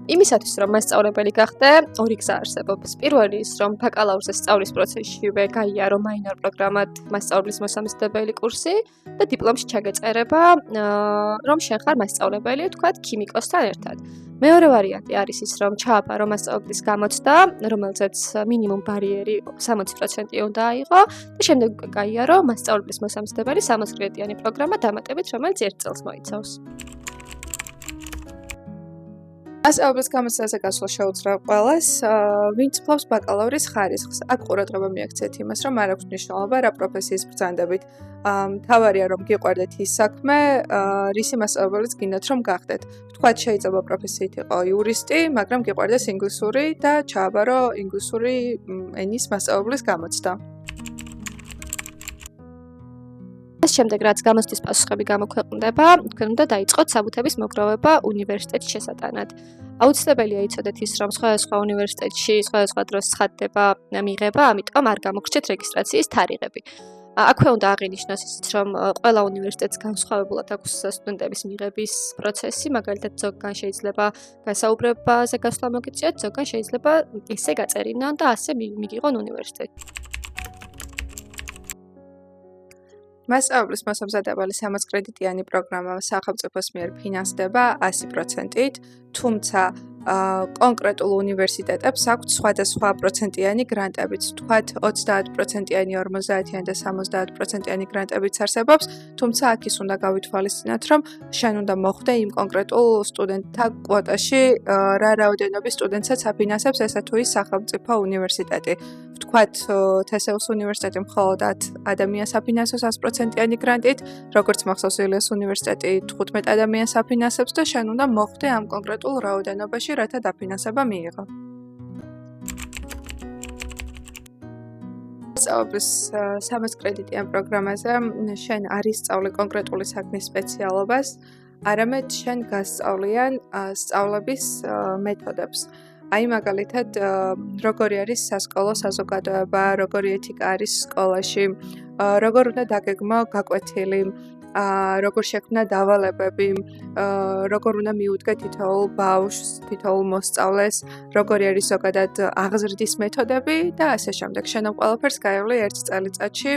იმისათვის, რომ მასწავლებელი გახდე, ორი გზა არსებობს. პირველი ის, რომ ბაკალავრზე სწავლის პროცესშივე გაიარო მაინორ პროგრამად მასწავლებლის მოსამზადებელი კურსი და დიპლომში ჩაგეწერება, რომ შენ ხარ მასწავლებელი, თქვათ, ქიმიკოსთან ერთად. მეორე ვარიანტი არის ის, რომ ჩააბარო მასწავლებლის გამოცდა, რომელზეც მინიმუმ ბარიერი 60% უნდა აიღო და შემდეგ გაიარო მასწავლებლის მოსამზადებელი 60 კრედიტიანი პროგრამა დამატებით, რომელიც 1 წელს მოიცავს. მასწავლებლის გამოცდაზე გასვლა შეუძლია ყველას, ვინც ფლობს ბაკალავრის ხარისხს. აქ ყურადღება მიაქცეთ იმას, რომ არ აქვს მნიშვნელობა რა პროფესიის ბრძანდებით. მთავარია რომ გიყვარდეთ ის საქმე, რისი მასწავლებელიც გინდათ რომ გახდეთ. ვთქვათ, შეიძლება პროფესიით იყო იურისტი, მაგრამ გიყვარდეს ინგლისური და ჩააბარო ინგლისური ენის მასწავლებლის გამოცდა. შემდეგ რაც გამოცდის პასუხები გამოქვეყნდება, თქვენ უნდა დაიწყოთ საბუთების მოგროვება უნივერსიტეტის შესატანად. აუცილებელია იცოდეთ ის, რომ სხვადასხვა უნივერსიტეტში სხვადასხვა დროს ცხადდება მიღება, ამიტომ არ გამოგრჩეთ რეგისტრაციის თარიღები. აქვე უნდა აღინიშნოს ისიც, რომ ყველა უნივერსიტეტს განსხვავებულად აქვს სტუდენტების მიღების პროცესი, მაგალითად ზოგგან შეიძლება გასაუბრებაზე გასვლა მოგიწიოთ, ზოგგან შეიძლება ესე გაწერინონ და ასე მიგიღონ უნივერსიტეტი. მასწავლებლის მოსამზადებელი 60 კრედიტიანი პროგრამა სახელმწიფოს მიერ ფინანსდება 100%-ით, თუმცა კონკრეტულ უნივერსიტეტებს აქვთ სხვადასხვა პროცენტიანი გრანტებიც, ვთქვათ 30%-იანი, 50-იანი და 70%-იანი გრანტებიც არსებობს, თუმცა აქ ის უნდა გავითვალისწინოთ, რომ შენ უნდა მოხვდე იმ კონკრეტულ სტუდენტთა კვოტაში, რა რაოდენობის სტუდენტსაც აფინანსებს ესა თუ ის სახელმწიფო უნივერსიტეტი. ვთქვათ, თესეუს უნივერსიტეტი მხოლოდ 10 ადამიანს აფინანსებს 100%-იანი გრანტით, როგორც მახსოვს ილიას უნივერსიტეტი 15 ადამიანს აფინანსებს და შენ უნდა მოხვდე ამ კონკრეტულ რაოდენობაში, რათა დაფინანსება მიიღო. მასწავლებლის 60 კრედიტიან პროგრამაზე შენ არ ისწავლე კონკრეტული საქმის სპეციალობას, არამედ შენ გასწავლიან სწავლების მეთოდებს. აი მაგალითად, როგორი არის სასკოლო საზოგადოება, როგორი ეთიკა არის სკოლაში, როგორ უნდა დაგეგმო გაკვეთილი, როგორ შექმნა დავალებები, როგორ უნდა მიუდგე თითოეულ ბავშვს, თითოეულ მოსწავლეს, როგორი არის ზოგადად აღზრდის მეთოდები და ასე შემდეგ. შენ ამ ყველაფერს გაევლე 1 წელიწადში